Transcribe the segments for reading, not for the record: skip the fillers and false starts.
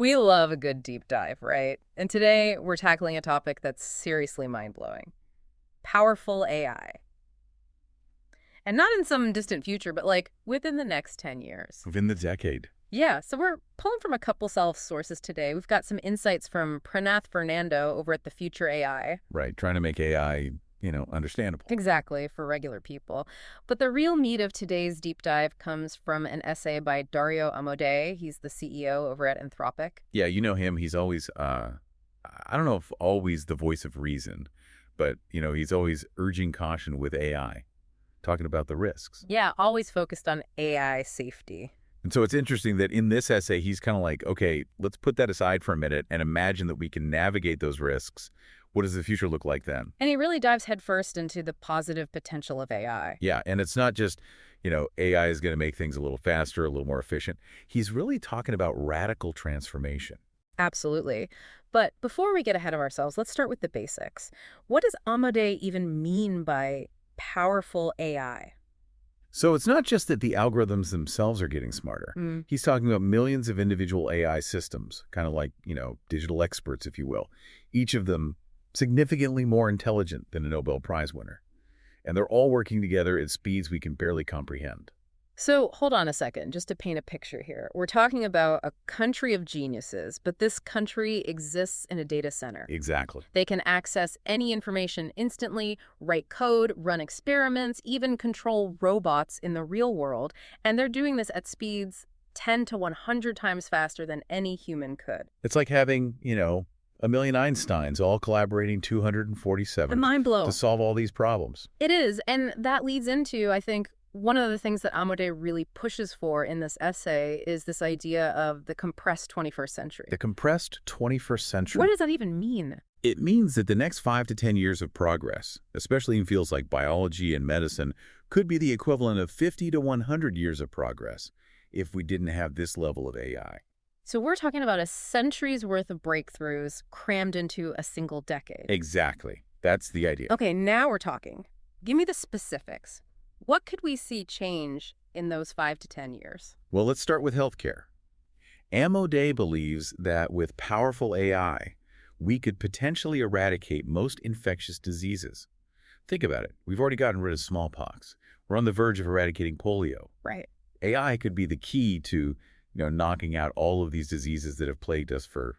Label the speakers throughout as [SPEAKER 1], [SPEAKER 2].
[SPEAKER 1] We love a good deep dive, right? And today we're tackling a topic that's seriously mind-blowing. Powerful AI. And not in some distant future, but like within the next 10 years.
[SPEAKER 2] Within the decade.
[SPEAKER 1] Yeah, so we're pulling from a couple sources today. We've got some insights from Pranath Fernando over at the Future AI.
[SPEAKER 2] Right. Trying to make AI, understandable.
[SPEAKER 1] Exactly, for regular people. But the real meat of today's deep dive comes from an essay by Dario Amodei. He's the CEO over at Anthropic.
[SPEAKER 2] Yeah, you know him. He's always, I don't know if always the voice of reason, but, he's always urging caution with AI, talking about the risks.
[SPEAKER 1] Yeah, always focused on AI safety.
[SPEAKER 2] And so it's interesting that in this essay, he's kind of like, okay, let's put that aside for a minute and imagine that we can navigate those risks. What does the future look like then?
[SPEAKER 1] And he really dives headfirst into the positive potential of AI.
[SPEAKER 2] Yeah, and it's not just, AI is going to make things a little faster, a little more efficient. He's really talking about radical transformation.
[SPEAKER 1] Absolutely. But before we get ahead of ourselves, let's start with the basics. What does Amodei even mean by powerful AI?
[SPEAKER 2] So it's not just that the algorithms themselves are getting smarter. He's talking about millions of individual AI systems, kind of like, digital experts, if you will, each of them significantly more intelligent than a Nobel Prize winner. And they're all working together at speeds we can barely comprehend.
[SPEAKER 1] So hold on a second, just to paint a picture here. We're talking about a country of geniuses, but this country exists in a data center.
[SPEAKER 2] Exactly.
[SPEAKER 1] They can access any information instantly, write code, run experiments, even control robots in the real world. And they're doing this at speeds 10 to 100 times faster than any human could.
[SPEAKER 2] It's like having, a million Einsteins all collaborating 247
[SPEAKER 1] Mind blow.
[SPEAKER 2] to solve all these problems.
[SPEAKER 1] It is, and that leads into, I think, one of the things that Amodei really pushes for in this essay is this idea of the compressed 21st century.
[SPEAKER 2] The compressed 21st century.
[SPEAKER 1] What does that even mean?
[SPEAKER 2] It means that the next 5 to 10 years of progress, especially in fields like biology and medicine, could be the equivalent of 50 to 100 years of progress if we didn't have this level of AI.
[SPEAKER 1] So we're talking about a century's worth of breakthroughs crammed into a single decade.
[SPEAKER 2] Exactly. That's the idea.
[SPEAKER 1] Okay, now we're talking. Give me the specifics. What could we see change in those 5 to 10 years?
[SPEAKER 2] Well, let's start with healthcare. Amodei believes that with powerful AI, we could potentially eradicate most infectious diseases. Think about it. We've already gotten rid of smallpox. We're on the verge of eradicating polio.
[SPEAKER 1] Right.
[SPEAKER 2] AI could be the key to, knocking out all of these diseases that have plagued us for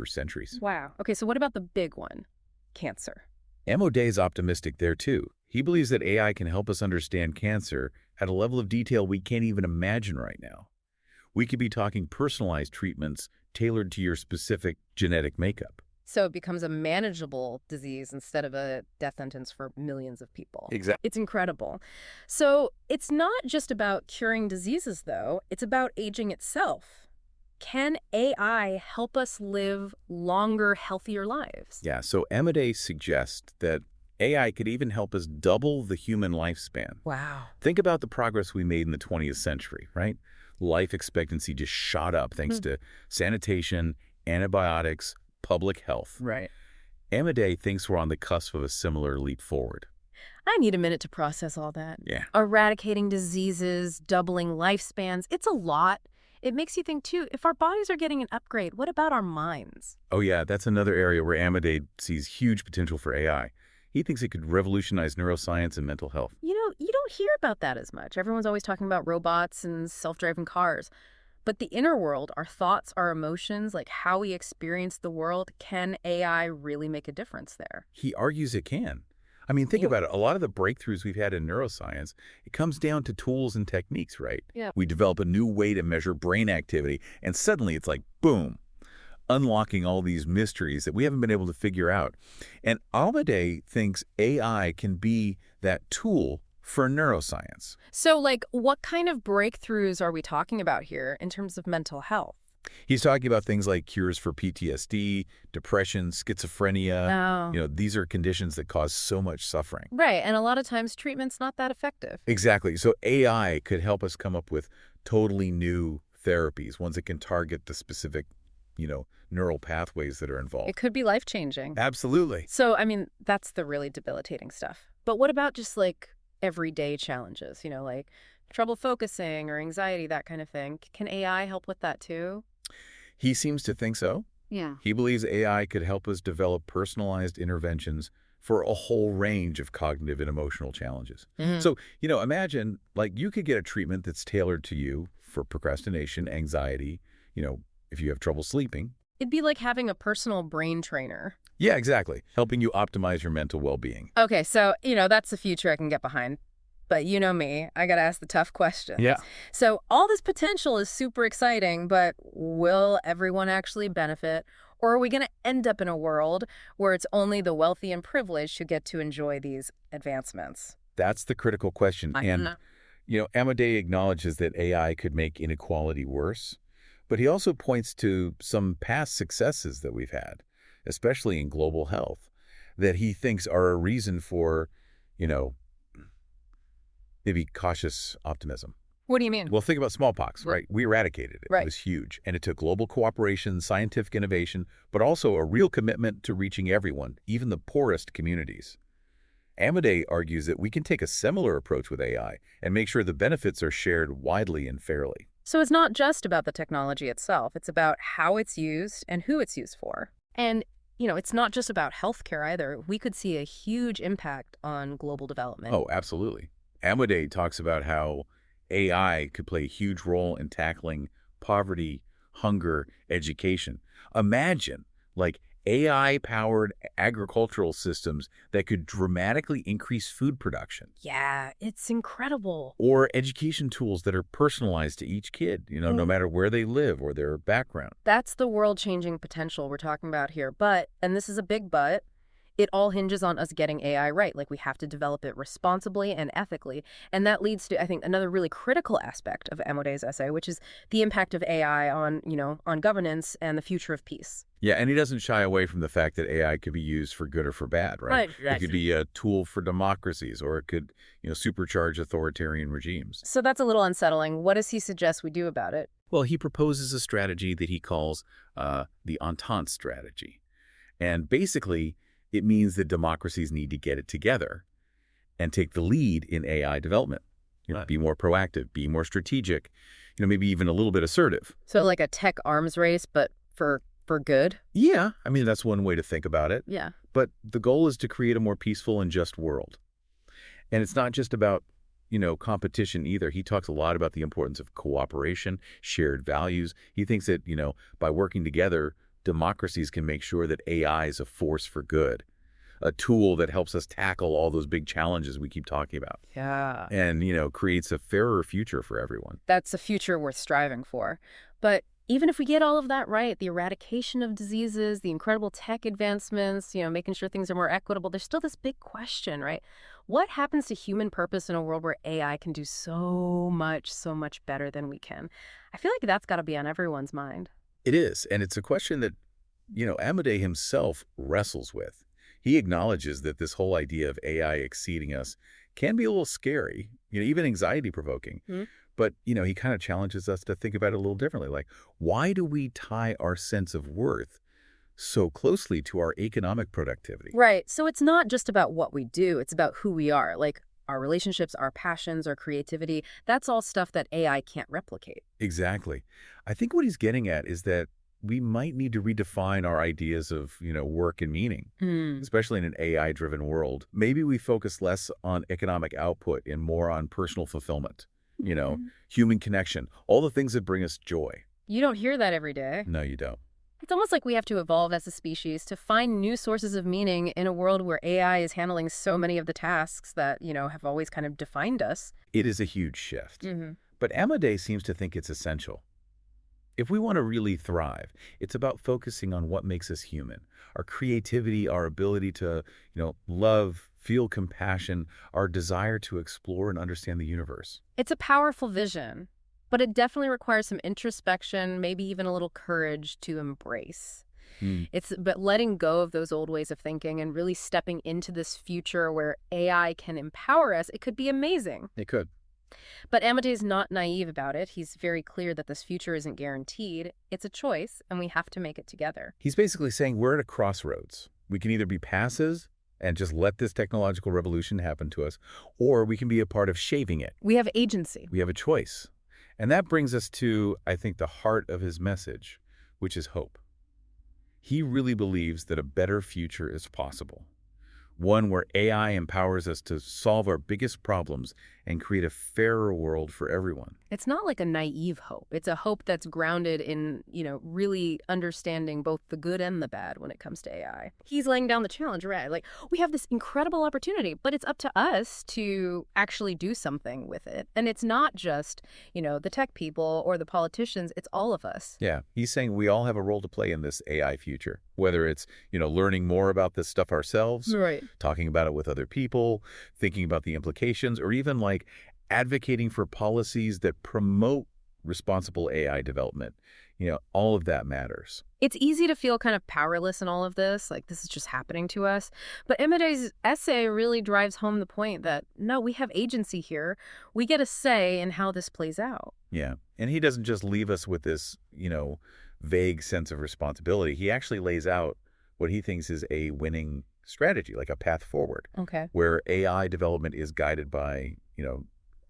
[SPEAKER 2] centuries.
[SPEAKER 1] Wow. Okay, so what about the big one? Cancer.
[SPEAKER 2] Amodei is optimistic there, too. He believes that AI can help us understand cancer at a level of detail we can't even imagine right now. We could be talking personalized treatments tailored to your specific genetic makeup.
[SPEAKER 1] So it becomes a manageable disease instead of a death sentence for millions of people.
[SPEAKER 2] Exactly.
[SPEAKER 1] It's incredible. So it's not just about curing diseases, though. It's about aging itself. Can AI help us live longer, healthier lives?
[SPEAKER 2] Yeah, so Amodei suggests that AI could even help us double the human lifespan.
[SPEAKER 1] Wow.
[SPEAKER 2] Think about the progress we made in the 20th century, right? Life expectancy just shot up thanks to sanitation, antibiotics, public health.
[SPEAKER 1] Right.
[SPEAKER 2] Amodei thinks we're on the cusp of a similar leap forward.
[SPEAKER 1] I need a minute to process all that.
[SPEAKER 2] Yeah.
[SPEAKER 1] Eradicating diseases, doubling lifespans, it's a lot. It makes you think, too, if our bodies are getting an upgrade, what about our minds?
[SPEAKER 2] Oh, yeah, that's another area where Amodei sees huge potential for AI. He thinks it could revolutionize neuroscience and mental health.
[SPEAKER 1] You don't hear about that as much. Everyone's always talking about robots and self-driving cars. But the inner world, our thoughts, our emotions, like how we experience the world, can AI really make a difference there?
[SPEAKER 2] He argues it can. I mean, think about it. A lot of the breakthroughs we've had in neuroscience, it comes down to tools and techniques, right?
[SPEAKER 1] Yeah.
[SPEAKER 2] We develop a new way to measure brain activity, and suddenly it's like, boom, unlocking all these mysteries that we haven't been able to figure out. And Amodei thinks AI can be that tool for neuroscience.
[SPEAKER 1] So, like, what kind of breakthroughs are we talking about here in terms of mental health?
[SPEAKER 2] He's talking about things like cures for PTSD, depression, schizophrenia.
[SPEAKER 1] Oh.
[SPEAKER 2] These are conditions that cause so much suffering.
[SPEAKER 1] Right, and a lot of times treatment's not that effective.
[SPEAKER 2] Exactly. So AI could help us come up with totally new therapies, ones that can target the specific, neural pathways that are involved.
[SPEAKER 1] It could be life-changing.
[SPEAKER 2] Absolutely.
[SPEAKER 1] So, I mean, that's the really debilitating stuff. But what about just, like, everyday challenges, like trouble focusing or anxiety, that kind of thing? Can AI help with that too?
[SPEAKER 2] He seems to think so.
[SPEAKER 3] Yeah.
[SPEAKER 2] He believes AI could help us develop personalized interventions for a whole range of cognitive and emotional challenges. So, imagine, like, you could get a treatment that's tailored to you for procrastination, anxiety, if you have trouble sleeping.
[SPEAKER 1] It'd be like having a personal brain trainer.
[SPEAKER 2] Yeah, exactly. Helping you optimize your mental well-being.
[SPEAKER 1] Okay, so, that's the future I can get behind. But you know me, I got to ask the tough questions.
[SPEAKER 2] Yeah.
[SPEAKER 1] So all this potential is super exciting, but will everyone actually benefit? Or are we going to end up in a world where it's only the wealthy and privileged who get to enjoy these advancements?
[SPEAKER 2] That's the critical question. And, Amadei acknowledges that AI could make inequality worse, but he also points to some past successes that we've had, especially in global health, that he thinks are a reason for, maybe cautious optimism.
[SPEAKER 1] What do you mean?
[SPEAKER 2] Well, think about smallpox, right? We eradicated it.
[SPEAKER 1] Right.
[SPEAKER 2] It was huge. And it took global cooperation, scientific innovation, but also a real commitment to reaching everyone, even the poorest communities. Amadei argues that we can take a similar approach with AI and make sure the benefits are shared widely and fairly.
[SPEAKER 1] So it's not just about the technology itself. It's about how it's used and who it's used for. And, it's not just about healthcare either. We could see a huge impact on global development.
[SPEAKER 2] Oh, absolutely. Amadei talks about how AI could play a huge role in tackling poverty, hunger, education. Imagine, like, AI-powered agricultural systems that could dramatically increase food production.
[SPEAKER 1] Yeah, it's incredible.
[SPEAKER 2] Or education tools that are personalized to each kid, no matter where they live or their background.
[SPEAKER 1] That's the world-changing potential we're talking about here. But, and this is a big but, it all hinges on us getting AI right. Like, we have to develop it responsibly and ethically. And that leads to, I think, another really critical aspect of Amadei's essay, which is the impact of AI on, on governance and the future of peace.
[SPEAKER 2] Yeah, and he doesn't shy away from the fact that AI could be used for good or for bad, right? It could be a tool for democracies, or it could, supercharge authoritarian regimes.
[SPEAKER 1] So that's a little unsettling. What does he suggest we do about it?
[SPEAKER 2] Well, he proposes a strategy that he calls the Entente strategy. And basically, it means that democracies need to get it together and take the lead in AI development. Be more proactive, be more strategic, maybe even a little bit assertive.
[SPEAKER 1] So like a tech arms race, but for good?
[SPEAKER 2] Yeah, I mean, that's one way to think about it.
[SPEAKER 1] Yeah.
[SPEAKER 2] But the goal is to create a more peaceful and just world. And it's not just about, competition either. He talks a lot about the importance of cooperation, shared values. He thinks that, by working together, democracies can make sure that AI is a force for good, a tool that helps us tackle all those big challenges we keep talking about.
[SPEAKER 1] Yeah.
[SPEAKER 2] And, creates a fairer future for everyone.
[SPEAKER 1] That's a future worth striving for. But even if we get all of that right, the eradication of diseases, the incredible tech advancements, making sure things are more equitable, there's still this big question, right? What happens to human purpose in a world where AI can do so much better than we can? I feel like that's got to be on everyone's mind.
[SPEAKER 2] It is, and it's a question that, Amadei himself wrestles with. He acknowledges that this whole idea of AI exceeding us can be a little scary, even anxiety-provoking.
[SPEAKER 1] Mm-hmm.
[SPEAKER 2] But, he kind of challenges us to think about it a little differently. Like, why do we tie our sense of worth so closely to our economic productivity?
[SPEAKER 1] Right. So it's not just about what we do. It's about who we are. Like, our relationships, our passions, our creativity, that's all stuff that AI can't replicate.
[SPEAKER 2] Exactly. I think what he's getting at is that we might need to redefine our ideas of, work and meaning, especially in an AI-driven world. Maybe we focus less on economic output and more on personal fulfillment, human connection, all the things that bring us joy.
[SPEAKER 1] You don't hear that every day.
[SPEAKER 2] No, you don't.
[SPEAKER 1] It's almost like we have to evolve as a species to find new sources of meaning in a world where AI is handling so many of the tasks that, have always kind of defined us.
[SPEAKER 2] It is a huge shift. But Amadei seems to think it's essential. If we want to really thrive, it's about focusing on what makes us human. Our creativity, our ability to, love, feel compassion, our desire to explore and understand the universe.
[SPEAKER 1] It's a powerful vision. But it definitely requires some introspection, maybe even a little courage to embrace. But letting go of those old ways of thinking and really stepping into this future where AI can empower us, it could be amazing.
[SPEAKER 2] It could.
[SPEAKER 1] But Amadei's not naive about it. He's very clear that this future isn't guaranteed. It's a choice, and we have to make it together.
[SPEAKER 2] He's basically saying we're at a crossroads. We can either be passive and just let this technological revolution happen to us, or we can be a part of shaping it.
[SPEAKER 1] We have agency.
[SPEAKER 2] We have a choice. And that brings us to, I think, the heart of his message, which is hope. He really believes that a better future is possible, one where AI empowers us to solve our biggest problems and create a fairer world for everyone.
[SPEAKER 1] It's not like a naive hope. It's a hope that's grounded in, really understanding both the good and the bad when it comes to AI. He's laying down the challenge, right? Like, we have this incredible opportunity, but it's up to us to actually do something with it. And it's not just, the tech people or the politicians. It's all of us.
[SPEAKER 2] Yeah, he's saying we all have a role to play in this AI future, whether it's, learning more about this stuff ourselves,
[SPEAKER 1] Right.
[SPEAKER 2] talking about it with other people, thinking about the implications, or even like advocating for policies that promote responsible AI development. All of that matters.
[SPEAKER 1] It's easy to feel kind of powerless in all of this, like this is just happening to us. But Emide's essay really drives home the point that, no, we have agency here. We get a say in how this plays out.
[SPEAKER 2] Yeah. And he doesn't just leave us with this, vague sense of responsibility. He actually lays out what he thinks is a winning strategy, like a path forward,
[SPEAKER 1] Okay.
[SPEAKER 2] where AI development is guided by,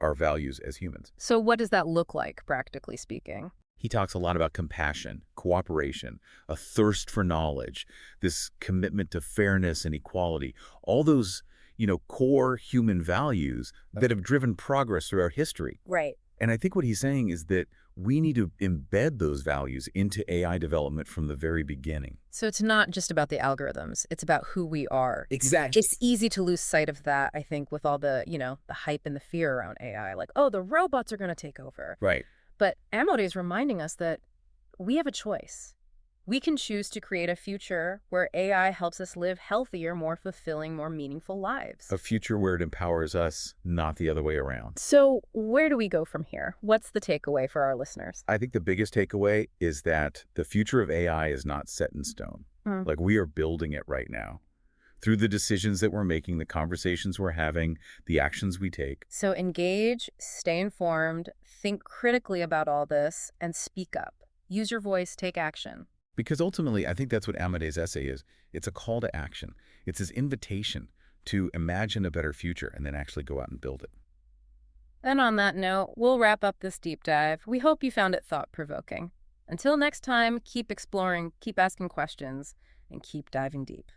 [SPEAKER 2] our values as humans.
[SPEAKER 1] So what does that look like, practically speaking?
[SPEAKER 2] He talks a lot about compassion, cooperation, a thirst for knowledge, this commitment to fairness and equality, all those, core human values that have driven progress through our history.
[SPEAKER 1] Right.
[SPEAKER 2] And I think what he's saying is that we need to embed those values into AI development from the very beginning.
[SPEAKER 1] So it's not just about the algorithms. It's about who we are.
[SPEAKER 2] Exactly.
[SPEAKER 1] It's easy to lose sight of that, I think, with all the, the hype and the fear around AI. Like, oh, the robots are going to take over.
[SPEAKER 2] Right.
[SPEAKER 1] But Amode is reminding us that we have a choice. We can choose to create a future where AI helps us live healthier, more fulfilling, more meaningful lives.
[SPEAKER 2] A future where it empowers us, not the other way around.
[SPEAKER 1] So where do we go from here? What's the takeaway for our listeners?
[SPEAKER 2] I think the biggest takeaway is that the future of AI is not set in stone.
[SPEAKER 1] Mm.
[SPEAKER 2] Like, we are building it right now through the decisions that we're making, the conversations we're having, the actions we take.
[SPEAKER 1] So engage, stay informed, think critically about all this, and speak up. Use your voice, take action.
[SPEAKER 2] Because ultimately, I think that's what Amade's essay is. It's a call to action. It's his invitation to imagine a better future and then actually go out and build it.
[SPEAKER 1] And on that note, we'll wrap up this deep dive. We hope you found it thought-provoking. Until next time, keep exploring, keep asking questions, and keep diving deep.